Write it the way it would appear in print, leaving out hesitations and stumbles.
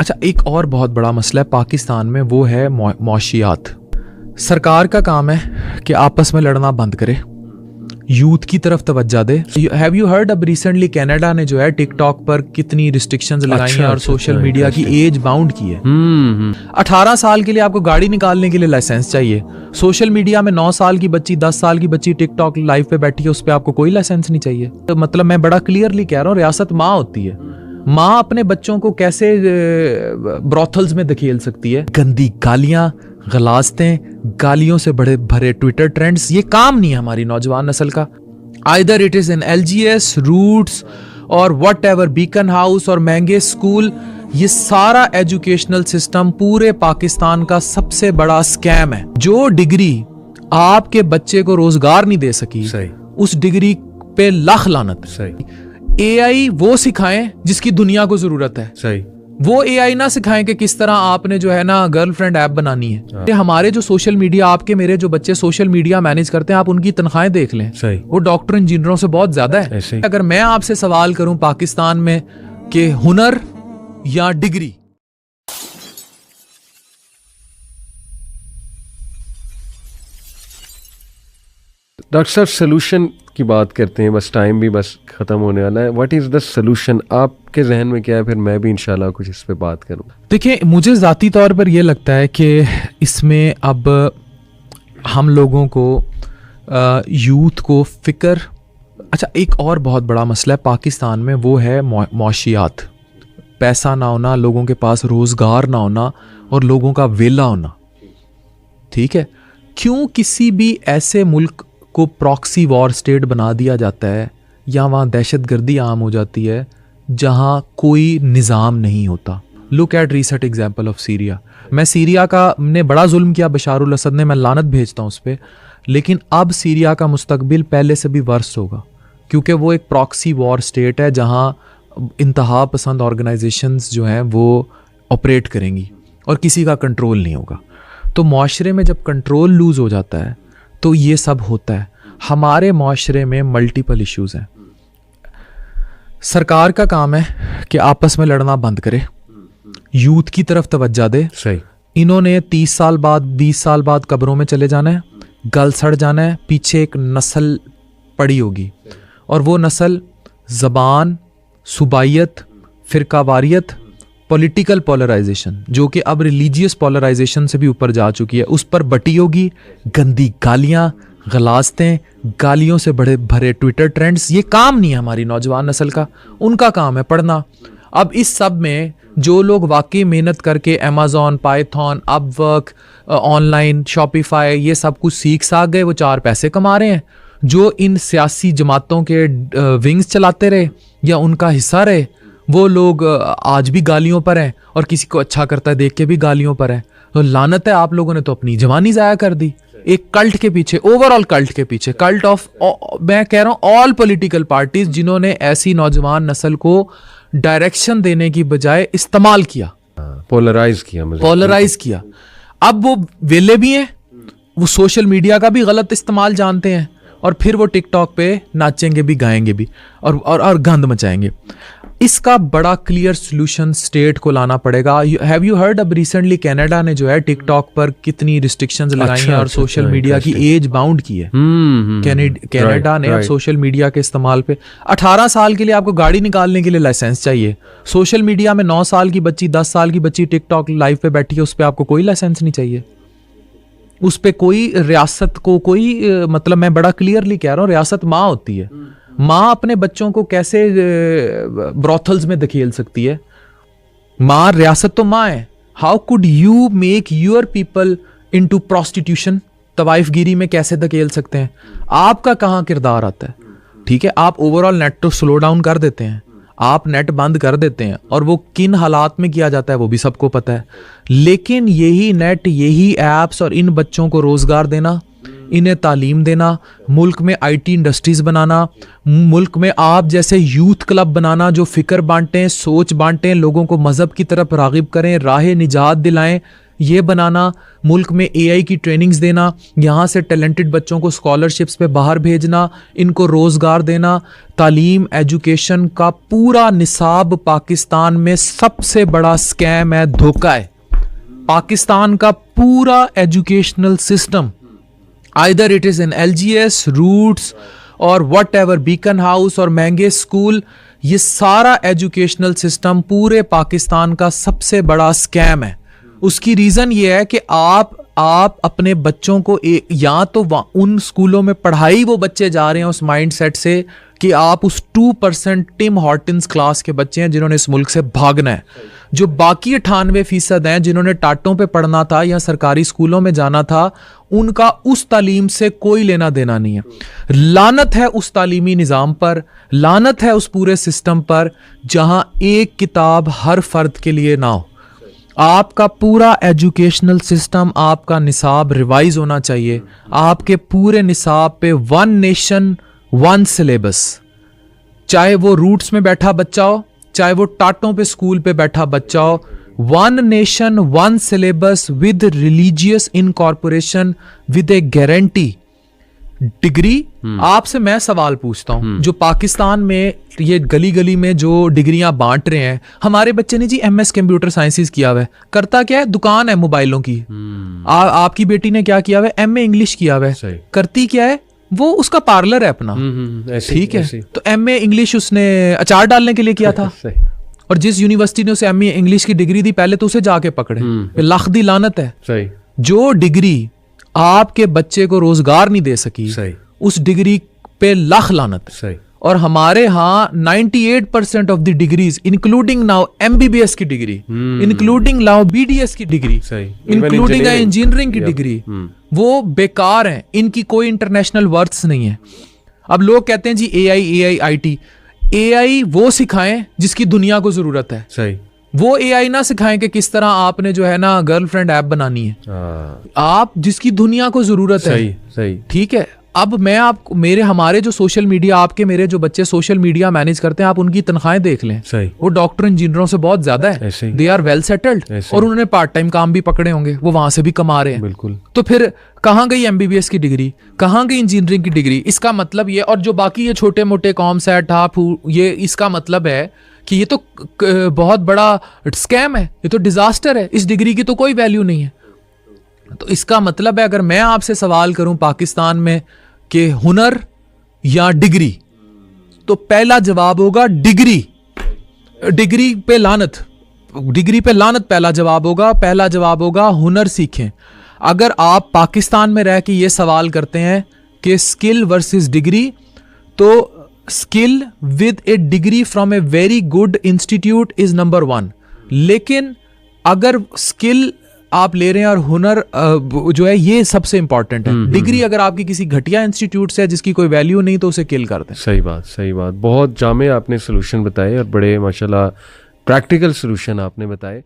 अच्छा, एक और बहुत बड़ा मसला है पाकिस्तान में, वो है मौशियात। सरकार का काम है कि आपस में लड़ना बंद करे, यूथ की तरफ तवज्जो दे। हैव यू हर्ड अब रिसेंटली कनाडा ने जो है टिकटॉक पर कितनी रिस्ट्रिक्शंस लगाई हैं और सोशल मीडिया की एज बाउंड की है। 18 साल के लिए आपको गाड़ी निकालने के लिए लाइसेंस चाहिए। सोशल मीडिया में 9 साल की बच्ची, 10 साल की बच्ची टिकटॉक लाइव पे बैठी है, उस पर आपको कोई लाइसेंस नहीं चाहिए। तो मतलब मैं बड़ा क्लियरली कह रहा हूँ, रियासत माँ होती है। माँ अपने बच्चों को कैसे ब्रॉथल्स में धकेल सकती है? गंदी गालियां, गलास्तें, गालियों से बड़े भरे ट्विटर ट्रेंड्स, ये काम नहीं है हमारी नौजवान नस्ल का। Either it is in LGS, Roots और वट एवर, बीकन हाउस और महंगे स्कूल, ये सारा एजुकेशनल सिस्टम पूरे पाकिस्तान का सबसे बड़ा स्कैम है। जो डिग्री आपके बच्चे को रोजगार नहीं दे सकी, सही, उस डिग्री पे लाख लानत। सही। AI वो सिखाएं जिसकी दुनिया को जरूरत है। सही। वो AI ना सिखाएं कि किस तरह आपने जो है ना गर्लफ्रेंड ऐप बनानी है। हमारे जो सोशल मीडिया, आपके मेरे जो बच्चे सोशल मीडिया मैनेज करते हैं, आप उनकी तनख्वाहें देख लें। सही। वो डॉक्टर इंजीनियरों से बहुत ज्यादा है। अगर मैं आपसे सवाल करूं पाकिस्तान में कि हुनर या डिग्री, डॉक्टर साहब सोल्यूशन की बात करते हैं, बस टाइम भी बस ख़त्म होने वाला है। व्हाट इज़ द सोल्यूशन आपके जहन में क्या है? फिर मैं भी इंशाल्लाह कुछ इस पे बात करूँ। देखिए, मुझे ज़ाती तौर पर यह लगता है कि इसमें अब हम लोगों को यूथ को फ़िक्र, अच्छा, एक और बहुत बड़ा मसला है पाकिस्तान में, वो है मौशियात। पैसा ना होना, लोगों के पास रोज़गार ना होना और लोगों का वेला होना। ठीक है, क्यों किसी भी ऐसे मुल्क को प्रॉक्सी वॉर स्टेट बना दिया जाता है या वहाँ दहशतगर्दी आम हो जाती है जहाँ कोई निज़ाम नहीं होता? Look at recent example of Syria. मैं सीरिया का ने बड़ा जुल्म किया बशारुल असद ने, मैं लानत भेजता हूँ उस पर, लेकिन अब सीरिया का मुस्तकबिल पहले से भी वर्स होगा, क्योंकि वो एक प्रॉक्सी वॉर स्टेट है जहाँ इंतहा पसंद ऑर्गेनाइजेशंस जो हैं वो ऑपरेट करेंगी और किसी का कंट्रोल नहीं होगा। तो माशरे में जब कंट्रोल लूज़ हो जाता है तो ये सब होता है। हमारे माशरे में मल्टीपल इश्यूज़ हैं। सरकार का काम है कि आपस में लड़ना बंद करे, यूथ की तरफ तवज्जो दे। सही। इन्होंने 30 साल बाद, 20 साल बाद कब्रों में चले जाना है, गल सड़ जाना है, पीछे एक नस्ल पड़ी होगी और वो नस्ल ज़बान, सुबाइयत, फ़िरकावारियत, पॉलिटिकल पोलराइजेशन, जो कि अब रिलीजियस पोलराइजेशन से भी ऊपर जा चुकी है, उस पर बटी होगी। गंदी गालियां, गलास्तें, गालियों से बड़े भरे ट्विटर ट्रेंड्स, ये काम नहीं है हमारी नौजवान नस्ल का। उनका काम है पढ़ना। अब इस सब में जो लोग वाकई मेहनत करके Amazon, Python, Upwork, online Shopify, ये सब कुछ सीख साख गए, वो 4 पैसे कमा रहे हैं। जो इन सियासी जमातों के विंग्स चलाते रहे या उनका हिस्सा रहे, वो लोग आज भी गालियों पर हैं और किसी को अच्छा करता है देख के भी गालियों पर हैं। तो लानत है, आप लोगों ने तो अपनी जवानी ज़ाया कर दी एक कल्ट के पीछे, ओवरऑल कल्ट के पीछे, कल्ट ऑफ, मैं कह रहा हूँ ऑल पॉलिटिकल पार्टीज, जिन्होंने ऐसी नौजवान नस्ल को डायरेक्शन देने की बजाय इस्तेमाल किया, पोलराइज किया। अब वो वेले भी हैं, वो सोशल मीडिया का भी गलत इस्तेमाल जानते हैं और फिर वो टिकटॉक पे नाचेंगे भी, गाएंगे भी और गंद मचाएंगे। इसका बड़ा क्लियर सोल्यूशन स्टेट को लाना पड़ेगा। हैव यू हर्ड अब रिसेंटली कनाडा ने जो है टिकटॉक पर कितनी रिस्ट्रिक्शंस लगाई हैं और सोशल मीडिया की एज बाउंड की है। कनाडा ने अब सोशल मीडिया के इस्तेमाल पे 18 साल के लिए आपको गाड़ी निकालने के लिए लाइसेंस चाहिए। सोशल मीडिया में 9 साल की बच्ची, 10 साल की बच्ची टिकटॉक लाइव पे बैठी है, उस पर आपको कोई लाइसेंस नहीं चाहिए। उस पर कोई रियासत को कोई मतलब, मैं बड़ा क्लियरली कह रहा हूँ, रियासत माँ होती है। माँ अपने बच्चों को कैसे ब्रॉथल्स में धकेल सकती है? माँ, रियासत तो माँ है। How could you make your people into prostitution? तवाइफगिरी में कैसे धकेल सकते हैं? आपका कहाँ किरदार आता है? ठीक है, आप ओवरऑल नेट तो स्लो डाउन कर देते हैं, आप नेट बंद कर देते हैं, और वो किन हालात में किया जाता है वो भी सबको पता है। लेकिन यही नेट, यही ऐप्स और इन बच्चों को रोजगार देना, इन्हें तालीम देना, मुल्क में IT इंडस्ट्रीज बनाना, मुल्क में आप जैसे यूथ क्लब बनाना जो फिक्र बांटें, सोच बांटें, लोगों को मजहब की तरफ रागिब करें, राह निजात दिलाएं, ये बनाना, मुल्क में AI की ट्रेनिंग्स देना, यहाँ से टैलेंटेड बच्चों को स्कॉलरशिप्स पे बाहर भेजना, इनको रोज़गार देना, तालीम एजुकेशन का पूरा निसाब पाकिस्तान में सबसे बड़ा स्कैम है, धोखा है। पाकिस्तान का पूरा educational system, either it is in LGS, Roots और वट एवर, बीकन हाउस और महंगे स्कूल, ये सारा एजुकेशनल सिस्टम पूरे पाकिस्तान का सबसे बड़ा स्कैम है। उसकी रीज़न ये है कि आप अपने बच्चों को या तो उन स्कूलों में पढ़ाई वो बच्चे जा रहे हैं उस माइंड सेट से कि आप उस 2% टिम हॉर्टन्स क्लास के बच्चे हैं जिन्होंने इस मुल्क से भागना है। जो बाकी 98% हैं जिन्होंने टाटों पे पढ़ना था या सरकारी स्कूलों में जाना था, उनका उस तालीम से कोई लेना देना नहीं है। लानत है उस तालीमी निज़ाम पर, लानत है उस पूरे सिस्टम पर जहां एक किताब हर फर्द के लिए ना हो। आपका पूरा एजुकेशनल सिस्टम, आपका निसाब रिवाइज होना चाहिए। आपके पूरे निसाब पे 1 नेशन 1 सिलेबस, चाहे वो रूट्स में बैठा बच्चा हो, चाहे वो टाटों पे स्कूल पे बैठा बच्चा हो, 1 nation 1 syllabus with religious incorporation with A guarantee degree. आपसे मैं सवाल पूछता हूं, जो पाकिस्तान में ये गली गली में जो डिग्रियां बांट रहे हैं, हमारे बच्चे ने जी MS कंप्यूटर साइंसेस किया हुआ है, करता क्या है, दुकान है मोबाइलों की। आपकी बेटी ने क्या किया हुआ है, MA इंग्लिश किया हुआ है, करती क्या है, वो उसका पार्लर है अपना, ठीक है। तो MA इंग्लिश उसने अचार डालने के लिए किया था, और जिस यूनिवर्सिटी ने उसे MA इंग्लिश की डिग्री दी, पहले तो उसे जाके पकड़े। लाख दी लानत है। जो डिग्री आपके बच्चे को रोजगार नहीं दे सकी, उस डिग्री पे लाख लानत। और हमारे यहाँ 98% of the degrees, including now MBBS की डिग्री, इंक्लूडिंग नाउ BDS की डिग्री, इंक्लूडिंग इंजीनियरिंग की डिग्री, वो बेकार हैं। इनकी कोई इंटरनेशनल वर्थ्स नहीं है। अब लोग कहते हैं जी AI IT, AI वो सिखाएं जिसकी दुनिया को जरूरत है, सही। वो AI ना सिखाएं कि किस तरह आपने जो है ना गर्लफ्रेंड ऐप बनानी है, आप जिसकी दुनिया को जरूरत है, सही, ठीक है। अब मैं आपको हमारे जो सोशल मीडिया, आपके मेरे जो बच्चे सोशल मीडिया मैनेज करते हैं, आप उनकी तनख्वाहें देख लें, सही, वो डॉक्टर इंजीनियरों से बहुत ज्यादा है, दे आर वेल सेटल्ड, और उन्होंने पार्ट टाइम काम भी पकड़े होंगे, वो वहां से भी कमा रहे हैं, बिल्कुल। तो फिर कहाँ गई MBBS की डिग्री, कहाँ गई इंजीनियरिंग की डिग्री? इसका मतलब ये, और जो बाकी ये छोटे मोटे कॉमसेट ये इसका मतलब है कि ये तो बहुत बड़ा स्कैम है, ये तो डिजास्टर है, इस डिग्री की तो कोई वैल्यू नहीं है। तो इसका मतलब है, अगर मैं आपसे सवाल करूं पाकिस्तान में कि हुनर या डिग्री, तो पहला जवाब होगा डिग्री। डिग्री पे लानत, डिग्री पे लानत पहला जवाब होगा। पहला जवाब होगा हुनर सीखें। अगर आप पाकिस्तान में रह के ये सवाल करते हैं कि स्किल वर्सेस डिग्री, तो skill with A degree from a very good institute is number 1। लेकिन अगर स्किल आप ले रहे हैं और हुनर जो है ये सबसे इंपॉर्टेंट है। डिग्री अगर आपकी किसी घटिया इंस्टीट्यूट से है जिसकी कोई वैल्यू नहीं, तो उसे किल कर दें। सही बात, सही बात। बहुत जामे आपने सोल्यूशन बताए और बड़े माशाल्लाह प्रैक्टिकल सोल्यूशन आपने बताए।